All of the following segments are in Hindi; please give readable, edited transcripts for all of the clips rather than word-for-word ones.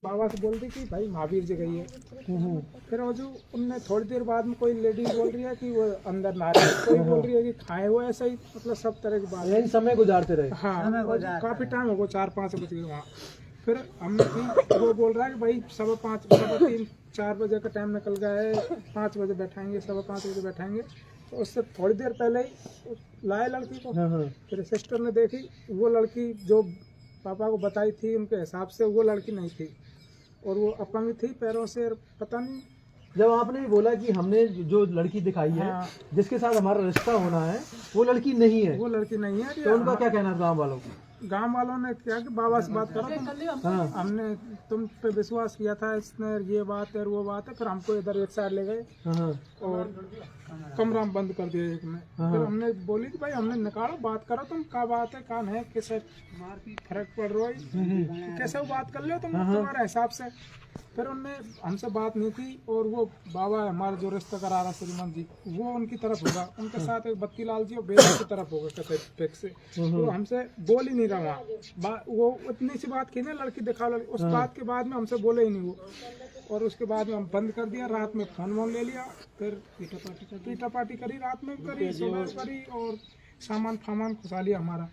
बाबा से बोल दी कि भाई महावीर जी गई है। फिर वो जो उनने थोड़ी देर बाद में कोई लेडीज बोल रही है कि वो अंदर ना रहे, कोई बोल रही है कि खाए हुए, ऐसा ही मतलब सब तरह की बात यही समय गुजारते रहे। हाँ, काफी टाइम हो गया, 4-5 बज गए वहाँ। फिर हमने भी वो बोल रहा है कि भाई 5:15 3-4 बजे का टाइम निकल गया है, 5 बजे बैठाएंगे, 5:15 बजे बैठाएंगे। तो उससे थोड़ी देर पहले ही लाए लड़की को। फिर सिस्टर ने देखी, वो लड़की जो पापा को बताई थी उनके हिसाब से वो लड़की नहीं थी, और वो अपंग थी पैरों से, पता नहीं। जब आपने बोला कि हमने जो लड़की दिखाई है, हाँ, जिसके साथ हमारा रिश्ता होना है, वो लड़की नहीं है, वो लड़की नहीं है। तो उनका क्या कहना है गाँव वालों को? गांव वालों ने क्या कि बाबा से बात करो, हमने तुम पे विश्वास किया था, इसने ये बात है वो बात है। फिर हमको इधर एक साइड ले गए और कमरा में बंद कर दिया एक में। फिर हमने बोली कि भाई हमने निकालो, बात करो, तुम क्या बात है, कौन है, किसे फर्क पड़ रहा है, कैसे वो बात कर लो तुम तुम्हारे हिसाब से। फिर उनने हमसे बात नहीं की, और वो बाबा हमारा जो रिश्ता करा रहा श्रीमान जी, वो उनकी तरफ होगा, उनके साथ एक बत्ती लाल जी और बेटा की तरफ होगा कथे फिक्स से। वो हमसे बोल ही नहीं रहा वहाँ, वो उतनी सी बात की ना, लड़की दिखा लड़की, उस बात के बाद में हमसे बोले ही नहीं वो। और उसके बाद में हम बंद कर दिया, रात में फोन वोन ले लिया, फिर पीटा पार्टी करी, रात में करी, सुबह करी, और सामान फामान खुसा लिया हमारा।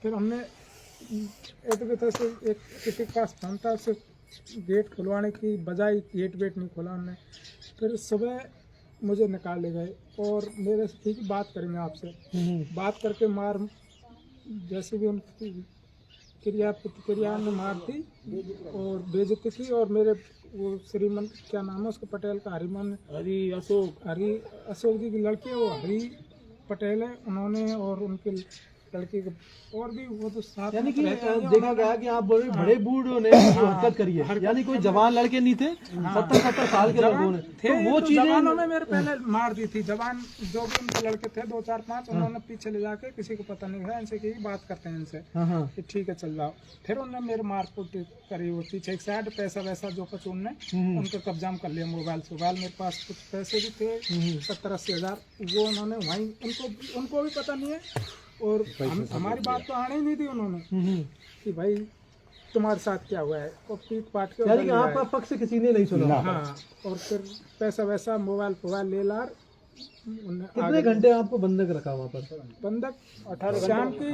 फिर हमने एक से एक किसी के पास फोन था, उससे गेट खुलवाने की बजाय गेट वेट नहीं खोला उन्होंने। फिर सुबह मुझे निकाल ले गए और मेरे से ठीक बात करेंगे आपसे, बात करके मार, जैसे भी उनकी क्रिया प्रतिक्रिया ने मार दी और बेइज्जती की। और मेरे वो श्रीमन क्या नाम है उसको, पटेल का हरि अशोक जी की लड़की है, वो हरि पटेल है, उन्होंने और उनके लड़की के और भी वो तो साथ, यानी कि देखा गया कि आप बोल रहे बड़े बूढ़ों ने जो हरकत करी है, यानी कोई जवान लड़के नहीं थे, 70-70 साल के लोगों ने, तो वो चीजें जवानों ने मेरे पहले मार दी थी। जवान जो भी उनके लड़के थे 2-4-5, उन्होंने पीछे ले जाके, किसी को पता नहीं था, इनसे की बात करते हैं इनसे कि ठीक है चल जाओ। फिर उन्होंने मेरे मारकूट करी, वो पीछे एक साइड पैसा वैसा जो कुछ उनने उनके कब्जा में कर लिया, मोबाइल मेरे पास कुछ पैसे भी थे 70-80 हज़ार, वो उन्होंने वहीं, उनको भी पता नहीं है। और हमारी बात तो आने ही नहीं दी उन्होंने कि भाई तुम्हारे साथ क्या हुआ है, और पीट पाट के, यानी कि आपका पक्ष किसी ने नहीं सुना। हाँ, और फिर पैसा वैसा मोबाइल ले ला। कितने घंटे आपको बंधक रखा वहाँ पर? बंधक शाम की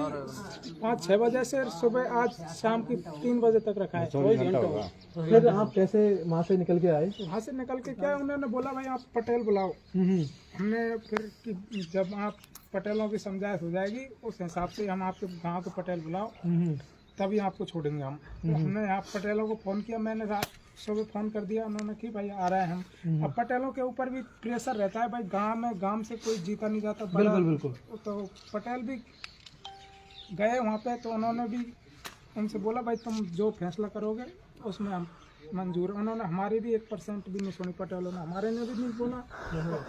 5-6 बजे से सुबह आज शाम की 3 बजे तक रखा है, 24 घंटे। फिर आप कैसे वहाँ से निकल के आए? वहाँ से निकल के क्या, उन्होंने बोला भाई आप पटेल बुलाओ। हमने फिर जब आप पटेलों की समझाइश हो जाएगी, उस हिसाब से हम आपके गाँव के पटेल बुलाओ, तभी आपको छोड़ेंगे हम। तो हमने आप पटेलों को फ़ोन किया, मैंने रात सुबह फ़ोन कर दिया, उन्होंने कि भाई आ रहे हैं हम। अब पटेलों के ऊपर भी प्रेशर रहता है भाई, गांव से कोई जीता नहीं जाता। बिल्कुल। तो पटेल भी गए वहाँ पे, तो उन्होंने भी उनसे बोला भाई तुम जो फैसला करोगे उसमें हम मंजूर। उन्होंने हमारी भी 1% भी नहीं सुनी, पटेलों ने हमारे ने भी नहीं बोला,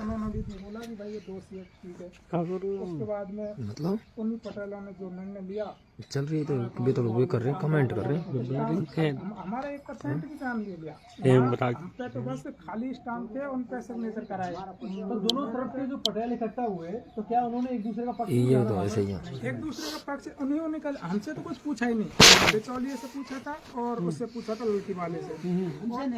उन्होंने भी नहीं बोला कि भाई ये दोषी है, ठीक है। उसके बाद में मतलब उन्हीं पटेलों ने जो निर्णय लिया, चल रही है तो भी तो वे कर रहे हैं, कमेंट कर रहे हैं, हमारा 1% भी काम ले लिया। पे तो बस खाली स्टाम्प थे, उन पे सिग्नेचर कराए। तो दोनों तरफ के जो पटेल इकट्ठा हुए, तो क्या उन्होंने एक दूसरे का पक्ष? ये तो ऐसे ही है, एक दूसरे का पक्ष उन्होंने कल हमसे तो कुछ पूछा ही नहीं, बिचौलिए से पूछा था और उससे पूछा था लड़की वाले से,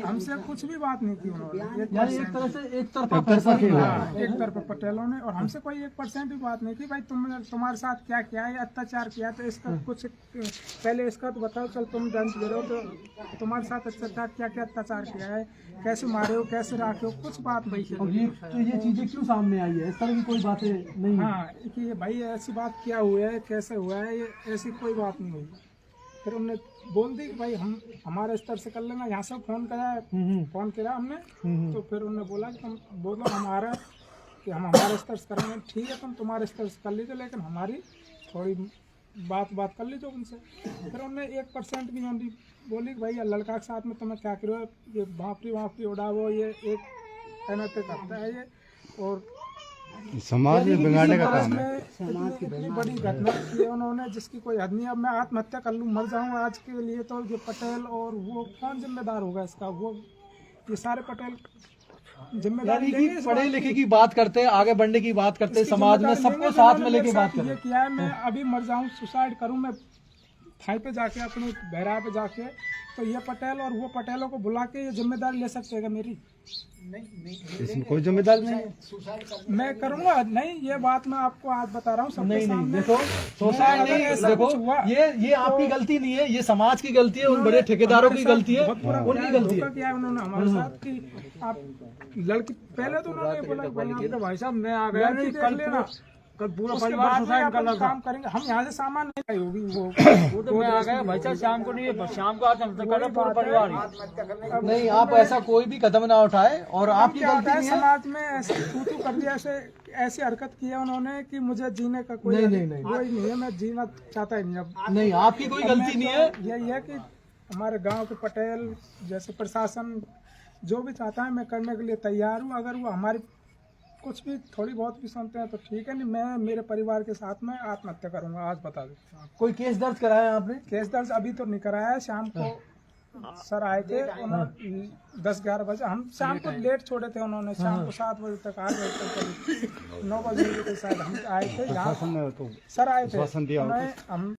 हमसे कुछ भी बात नहीं की उन्होंने। एक तरह से एक तरफा फैसला किया, एक तरफा पटेलों ने, और हमसे कोई 1% भी बात नहीं की भाई तुम्हारे साथ क्या किया है, अत्याचार किया, तो इसका कुछ पहले इसका तो बताओ, चल तुम दंड दे रहे हो तो तुम्हारे साथ अत्याचार क्या अत्याचार किया है, कैसे मारे हो, कैसे राखे हो, कुछ बात नहीं। तो ये चीजें क्यों सामने आई है? इस तरह की कोई बातें नहीं? हाँ, कि भाई ऐसी बात क्या हुआ है, कैसे हुआ है, ये ऐसी कोई बात नहीं हुई। फिर हमने बोल दी कि भाई हम हमारे स्तर से कर लेना, यहाँ से फ़ोन किया हमने, तो फिर उन्होंने बोला कि तुम बोलो हमारा कि हम हमारे स्तर से करेंगे, ठीक है तुम तुम्हारे स्तर से कर लीजिए, लेकिन हमारी थोड़ी बात कर लीजिए उनसे। फिर उन्होंने 1% भी नहीं बोली कि भाई लड़का के साथ में तुम्हें क्या करो, ये भापरी उड़ावो, ये एक एन करता है ये, और समाज में बिगाड़ने का काम है। इतनी बड़ी घटना की है उन्होंने जिसकी कोई हद नहीं। अब मैं आत्महत्या कर लूँ, मर जाऊँ आज के लिए, तो ये पटेल और वो कौन जिम्मेदार होगा इसका? वो ये सारे पटेल जिम्मेदारी लेंगे। पढ़े लिखे की बात करते हैं, आगे बढ़ने की बात करते हैं, समाज में सबको साथ में लेके बात करते हैं। ये किया है, मैं अभी मर जाऊँ, सुसाइड करूँ, मैं थाई पे जाके अपने बहरा पे जाके तो ये पटेल और वो पटेलों को बुला के ये जिम्मेदारी ले सकते हैं मेरी? इसमें कोई जिम्मेदारी नहीं है। मैं करूंगा नहीं, ये बात मैं आपको आज बता रहा हूँ सबके नहीं सामने। देखो सोसाइटी नहीं, ऐसा देखो कुछ हुआ ये आपकी गलती नहीं है, ये समाज की गलती है, उन बड़े ठेकेदारों की गलती है, उनकी गलती है। धोखा किया है उन्होंने हमारे साथ कि आप लड़की पहले तो उन्होंने बोला कि भाई आपके भाई साहब मैं आ गया नहीं, कल लेना कल पूरा परिवार सुसाइड कर काम करेंगे हम, यहाँ से सामान नहीं लाई होगी वो तो मैं आ गया भाई साहब शाम को नहीं है, शाम को आज हम तो पूरा परिवार ही। नहीं आप ऐसा कोई भी कदम ना उठाए और आपकी क्या गलती होता है नहीं है। समाज में ऐसे तू कर दिया, ऐसे ऐसी हरकत की है उन्होंने कि मुझे जीने का कोई नहीं। कोई नहीं है, मैं जीना चाहता ही नहीं अब। नहीं आपकी कोई गलती नहीं है। यही है कि हमारे गांव के पटेल जैसे प्रशासन जो भी चाहता है मैं करने के लिए तैयार हूँ। अगर वो हमारी कुछ भी थोड़ी बहुत भी सुनते हैं तो ठीक है, नहीं मैं मेरे परिवार के साथ में आत्महत्या करूंगा आज बता दो। कोई केस दर्ज कराया आपने? केस दर्ज अभी तो नहीं कराया है, शाम को सर आए थे उन्होंने 10-11 बजे, हम शाम को लेट छोड़े थे उन्होंने, शाम को 7 बजे तक 8 बजे तक करीब 9 बजे के शायद हम आए थे यहाँ, शासन ने तो सर आए थे शासन दिया होगा। उन्हें हम